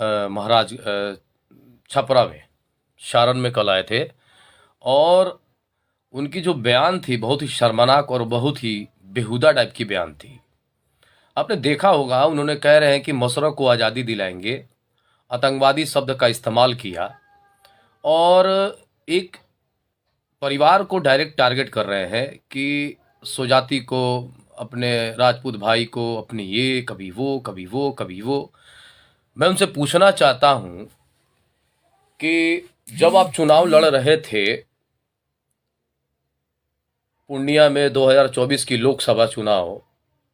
महाराज छपरा में, सारण में कल आए थे, और उनकी जो बयान थी बहुत ही शर्मनाक और बहुत ही बेहुदा टाइप की बयान थी। आपने देखा होगा, उन्होंने कह रहे हैं कि मशरक़ को आज़ादी दिलाएंगे, आतंकवादी शब्द का इस्तेमाल किया और एक परिवार को डायरेक्ट टारगेट कर रहे हैं कि स्वजाति को, अपने राजपूत भाई को, अपनी ये कभी वो कभी वो कभी वो। मैं उनसे पूछना चाहता हूं कि जब आप चुनाव लड़ रहे थे पूर्णिया में 2024 की लोकसभा चुनाव,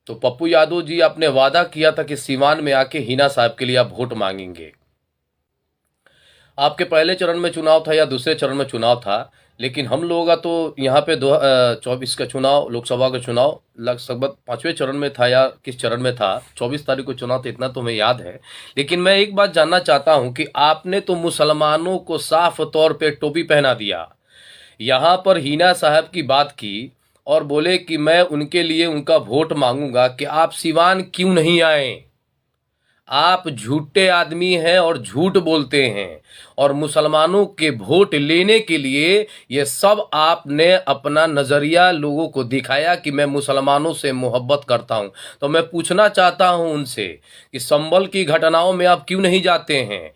तो पप्पू यादव जी आपने वादा किया था कि सीवान में आके हिना साहब के लिए आप वोट मांगेंगे। आपके पहले चरण में चुनाव था या दूसरे चरण में चुनाव था, लेकिन हम लोगों का तो यहाँ पे 2024 का चुनाव, लोकसभा का चुनाव लगभग 5वें चरण में था या किस चरण में था, 24 तारीख को चुनाव था, इतना तो हमें याद है। लेकिन मैं एक बात जानना चाहता हूँ कि आपने तो मुसलमानों को साफ तौर पे टोपी पहना दिया, यहाँ पर हिना साहब की बात की और बोले कि मैं उनके लिए उनका वोट मांगूंगा कि आप सिवान क्यों नहीं आए। आप झूठे आदमी हैं और झूठ बोलते हैं, और मुसलमानों के वोट लेने के लिए ये सब आपने अपना नज़रिया लोगों को दिखाया कि मैं मुसलमानों से मोहब्बत करता हूं। तो मैं पूछना चाहता हूं उनसे कि संभल की घटनाओं में आप क्यों नहीं जाते हैं?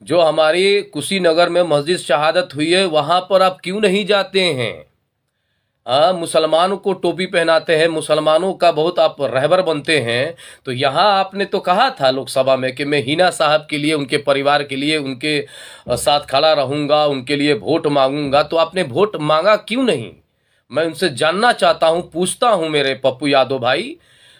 जो हमारी कुशीनगर में मस्जिद शहादत हुई है वहां पर आप क्यों नहीं जाते हैं? मुसलमानों को टोपी पहनाते हैं, मुसलमानों का बहुत आप रहबर बनते हैं। तो यहाँ आपने तो कहा था लोकसभा में कि मैं हिना साहब के लिए, उनके परिवार के लिए, उनके साथ खड़ा रहूंगा, उनके लिए वोट मांगूंगा। तो आपने वोट मांगा क्यों नहीं? मैं उनसे जानना चाहता हूं, पूछता हूं मेरे पप्पू यादव भाई,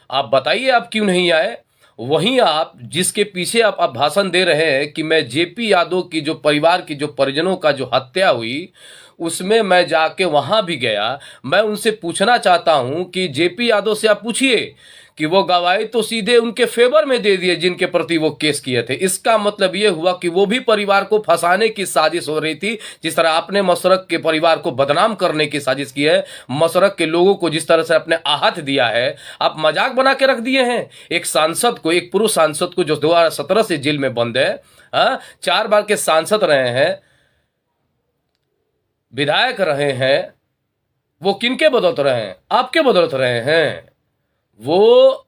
आप बताइए आप क्यों नहीं आए? वहीं आप जिसके पीछे आप भाषण दे रहे हैं कि मैं जेपी यादव की जो परिवार की जो परिजनों का जो हत्या हुई उसमें मैं जाके वहां भी गया। मैं उनसे पूछना चाहता हूं कि जेपी यादव से आप पूछिए कि वो गवाही तो सीधे उनके फेवर में दे दिए जिनके प्रति वो केस किए थे। इसका मतलब ये हुआ कि वो भी परिवार को फंसाने की साजिश हो रही थी, जिस तरह आपने मशरक़ के परिवार को बदनाम करने की साजिश की है, मशरक़ के लोगों को जिस तरह से आपने आहत दिया है, आप मजाक बना के रख दिए हैं। एक सांसद को, एक पूर्व सांसद को जो 2017 से जेल में बंद है, 4 बार के सांसद रहे हैं, विधायक रहे हैं, वो किनके बदौलत रहे हैं? आपके बदौलत रहे हैं। वो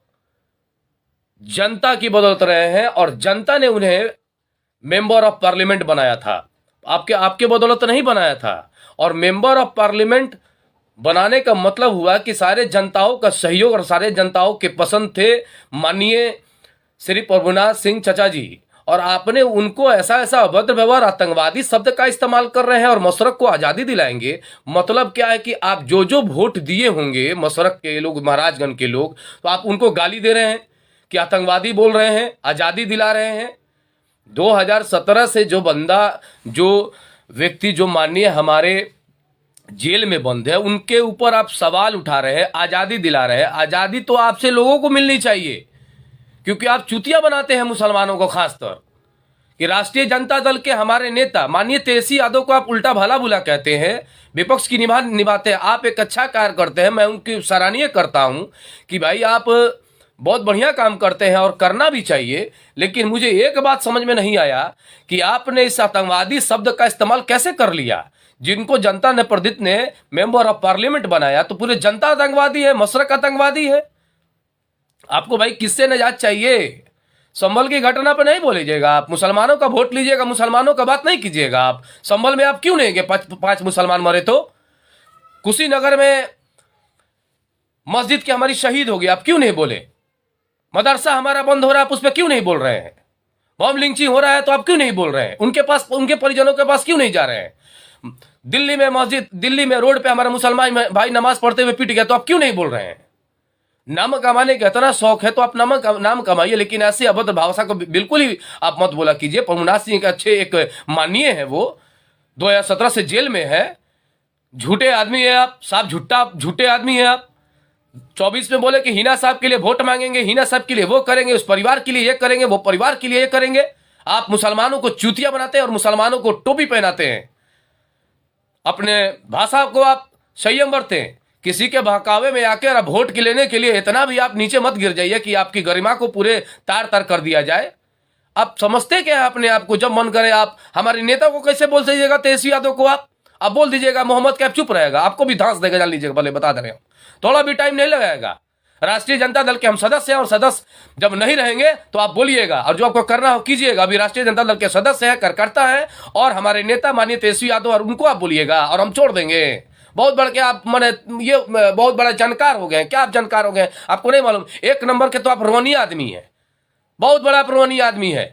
जनता की बदौलत रहे हैं और जनता ने उन्हें मेंबर ऑफ पार्लियामेंट बनाया था, आपके बदौलत नहीं बनाया था। और मेंबर ऑफ पार्लियामेंट बनाने का मतलब हुआ कि सारे जनताओं का सहयोग और सारे जनताओं के पसंद थे माननीय श्री प्रभुनाथ सिंह चचा जी, और आपने उनको ऐसा अभद्र व्यवहार, आतंकवादी शब्द का इस्तेमाल कर रहे हैं और मशरक़ को आज़ादी दिलाएंगे। मतलब क्या है कि आप जो वोट दिए होंगे मशरक़ के लोग, महाराजगंज के लोग, तो आप उनको गाली दे रहे हैं कि आतंकवादी बोल रहे हैं, आज़ादी दिला रहे हैं। 2017 से जो बंदा, जो व्यक्ति, जो माननीय हमारे जेल में बंद है, उनके ऊपर आप सवाल उठा रहे हैं, आज़ादी दिला रहे हैं। आज़ादी तो आपसे लोगों को मिलनी चाहिए, क्योंकि आप चूतिया बनाते हैं मुसलमानों को। खासतौर कि राष्ट्रीय जनता दल के हमारे नेता माननीय तेजस्वी यादव को आप उल्टा भला बुला कहते हैं, विपक्ष की निभाते हैं। आप एक अच्छा कार्य करते हैं, मैं उनकी सराहनीय करता हूं कि भाई आप बहुत बढ़िया काम करते हैं और करना भी चाहिए। लेकिन मुझे एक बात समझ में नहीं आया कि आपने इस आतंकवादी शब्द का इस्तेमाल कैसे कर लिया। जिनको जनता ने, प्रदीप ने मेंबर ऑफ पार्लियामेंट बनाया, तो पूरे जनता आतंकवादी है, मशरक़ आतंकवादी है। आपको भाई किससे निजात चाहिए? संभल की घटना पे नहीं बोलीजिएगा आप, मुसलमानों का वोट लीजिएगा, मुसलमानों का बात नहीं कीजिएगा आप। संभल में आप क्यों नहीं गए? 5 मुसलमान मरे तो कुशीनगर में मस्जिद की हमारी शहीद हो गई, आप क्यों नहीं बोले? मदरसा हमारा बंद हो रहा है, आप उस पर क्यों नहीं बोल रहे हैं? बॉम्ब लिंचिंग हो रहा है तो आप क्यों नहीं बोल रहे हैं? उनके पास, उनके परिजनों के पास क्यों नहीं जा रहे हैं? दिल्ली में मस्जिद, दिल्ली में रोड पे हमारा मुसलमान भाई नमाज पढ़ते हुए पीट गया, तो आप क्यों नहीं बोल रहे हैं? नाम कमाने का इतना शौक है तो आप नाम कमाइए, लेकिन ऐसे अभद्र भाषा को बिल्कुल ही आप मत बोला कीजिए। प्रभुनाथ सिंह के अच्छे एक माननीय है, वो 2017 से जेल में है। झूठे आदमी है आप, साफ झूठे आदमी है आप। 24 में बोले कि हिना साहब के लिए वोट मांगेंगे, हिना साहब के लिए वो करेंगे, उस परिवार के लिए ये करेंगे, वो परिवार के लिए ये करेंगे। आप मुसलमानों को चूतिया बनाते हैं और मुसलमानों को टोपी पहनाते हैं। अपने भाषा को आप संयम बरतें। किसी के बहकावे में आकर अब वोट के लेने के लिए इतना भी आप नीचे मत गिर जाइए कि आपकी गरिमा को पूरे तार तार कर दिया जाए। आप समझते क्या है अपने आप को? जब मन करे आप हमारे नेता को कैसे बोल दीजिएगा, तेजस्वी यादव को आप बोल दीजिएगा, मोहम्मद कैफ चुप रहेगा, आपको भी धांस देगा, जान लीजिएगा, भले बता दे रहे हैं, थोड़ा भी टाइम नहीं लगाएगा। राष्ट्रीय जनता दल के हम सदस्य हैं, और सदस्य जब नहीं रहेंगे तो आप बोलिएगा, और जो आपको करना हो कीजिएगा। अभी राष्ट्रीय जनता दल के सदस्य हैं, कार्यकर्ता है, और हमारे नेता माननीय तेजस्वी यादव, और उनको आप बोलिएगा, और हम छोड़ देंगे। बहुत बढ़ के आप माने ये बहुत बड़ा जानकार हो गए। क्या आप जानकार हो गए? आपको नहीं मालूम? एक नंबर के तो आप रोनी आदमी है, बहुत बड़ा रोनी आदमी है।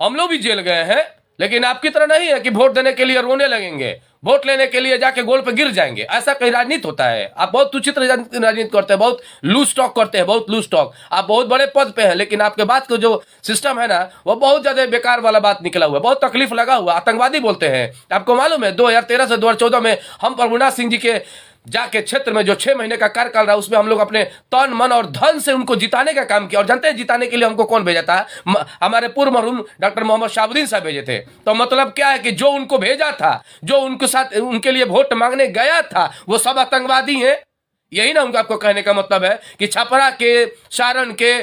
हम लोग भी जेल गए हैं, लेकिन आपकी तरह नहीं है कि वोट देने के लिए रोने लगेंगे, वोट लेने के लिए जाके गोल पे गिर जाएंगे। ऐसा कहीं राजनीति होता है? आप बहुत उचित राजनीति करते हैं, बहुत लूज टॉक करते हैं, बहुत लूज टॉक। आप बहुत बड़े पद पे हैं, लेकिन आपके बात को जो सिस्टम है ना, वो बहुत ज्यादा बेकार वाला बात निकला हुआ है, बहुत तकलीफ लगा हुआ। आतंकवादी बोलते हैं। आपको मालूम है 2013 से 2014 में हम प्रभुनाथ सिंह जी के जाके क्षेत्र में जो 6 महीने का कार्यकाल रहा, उसमें हम लोग अपने तन मन और धन से उनको जिताने का काम किया। और जानते हैं जिताने के लिए हमको कौन भेजा था? हमारे पूर्व मरहूम डॉक्टर मोहम्मद शाहबुद्दीन साहब भेजे थे। तो मतलब क्या है कि जो उनको भेजा था, जो उनके साथ उनके लिए वोट मांगने गया था, वो सब आतंकवादी हैं। यही ना उनका आपको कहने का मतलब है कि छपरा के, सारण के,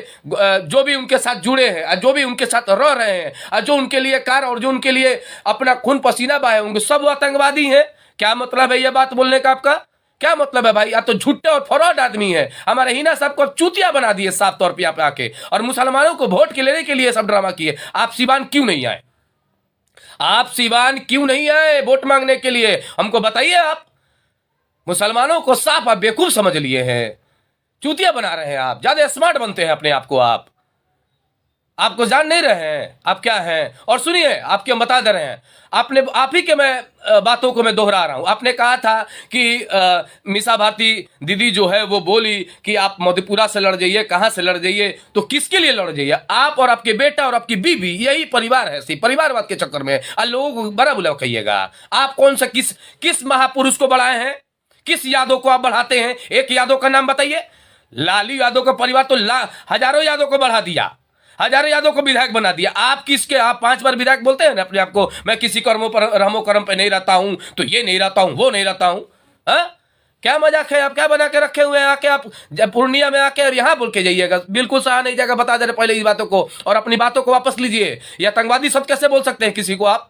जो भी उनके साथ जुड़े हैं, जो भी उनके साथ रह रहे हैं, जो उनके लिए कार्य और जो उनके लिए अपना खून पसीना बहाए, उनको सब आतंकवादी हैं। क्या मतलब है ये बात बोलने का? आपका क्या मतलब है भाई? आप तो झूठे और फ्रॉड आदमी है। हमारे हिना साहब को चूतिया बना दिए साफ तौर पे आप आके, और मुसलमानों को वोट के लेने के लिए सब ड्रामा किए। आप सिवान क्यों नहीं आए? आप सिवान क्यों नहीं आए वोट मांगने के लिए? हमको बताइए। आप मुसलमानों को साफ आप बेवकूफ समझ लिए हैं, चूतिया बना रहे हैं। आप ज्यादा स्मार्ट बनते हैं अपने आप को। आपको जान नहीं रहे हैं आप क्या हैं। और सुनिए, आपके हम बता दे रहे हैं, आप ही के मैं बातों को मैं दोहरा रहा हूं। आपने कहा था कि मीसा भारती दीदी जो है वो बोली कि आप मधेपुरा से लड़ जाइए, कहां से लड़ जाइए, तो किसके लिए लड़ जाइए? आप और आपके बेटा और आपकी बीवी, यही परिवार है। परिवारवाद के चक्कर में लोगों को बड़ा बुला कहिएगा। आप कौन सा किस महापुरुष को बढ़ाए हैं? किस यादव को आप बढ़ाते हैं? एक यादव का नाम बताइए। लालू यादव का परिवार तो हजारों यादव को बढ़ा दिया, हजारों यादव को विधायक बना दिया। आप किसके? आप 5 बार विधायक बोलते हैं ना अपने आप को। मैं किसी कर्मों पर, रहमो करम पे नहीं रहता हूं, तो ये नहीं रहता हूं, वो नहीं रहता हूं। क्या मजाक है? आप क्या बना के रखे हुए हैं? आके आप पूर्णिया में आके और यहाँ बोल के जाइएगा। बिल्कुल सहा नहीं जाएगा, बता दे रहे पहले इस बातों को, और अपनी बातों को वापस लीजिए। ये आतंकवादी सब कैसे बोल सकते हैं किसी को? आप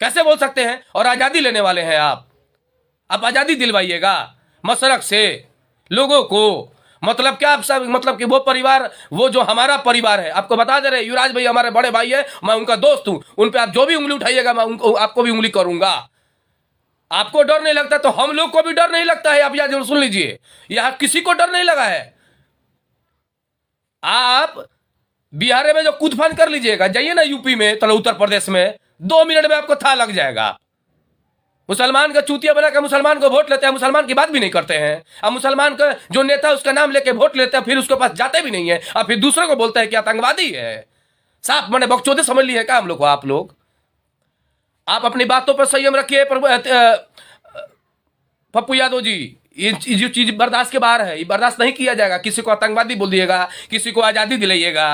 कैसे बोल सकते हैं? और आजादी लेने वाले हैं आप आजादी दिलवाइएगा मशरक से लोगों को। मतलब क्या? आप सब मतलब कि वो परिवार, वो जो हमारा परिवार है, आपको बता दे रहे युवराज भाई हमारे बड़े भाई है, मैं उनका दोस्त हूं। उन पे आप जो भी उंगली उठाइएगा, मैं उनको आपको भी उंगली करूंगा। आपको डर नहीं लगता तो हम लोग को भी डर नहीं लगता है। आप याद सुन लीजिए, यहां किसी को डर नहीं लगा है। आप बिहार में जो कूदफान कर लीजिएगा, जाइए ना यूपी में, तो उत्तर प्रदेश में, 2 मिनट में आपको था लग जाएगा। मुसलमान का चूतिया बना के मुसलमान को वोट लेते हैं, मुसलमान की बात भी नहीं करते हैं। अब मुसलमान का जो नेता उसका नाम लेके वोट लेते हैं, फिर उसके पास जाते भी नहीं है, और फिर दूसरे को बोलते हैं कि आतंकवादी है। साफ मैंने बकचोदे समझ ली है क्या हम लोग को? आप अपनी बातों पर संयम रखिए। पप्पू यादव जी, ये जो चीज बर्दाश्त के बाहर है, ये बर्दाश्त नहीं किया जाएगा। किसी को आतंकवादी बोल दिएगा, किसी को आजादी दिलाइएगा।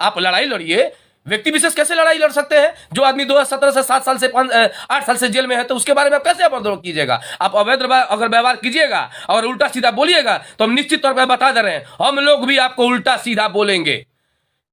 आप लड़ाई लड़िए। व्यक्ति विशेष कैसे लड़ाई लड़ सकते हैं? जो आदमी 2017 से 7 साल से 8 साल से जेल में है, तो उसके बारे में आप कैसे आरोप कीजिएगा? आप अवैध अगर व्यवहार कीजिएगा और उल्टा सीधा बोलिएगा, तो हम निश्चित तौर पर बता दे रहे हैं, हम लोग भी आपको उल्टा सीधा बोलेंगे।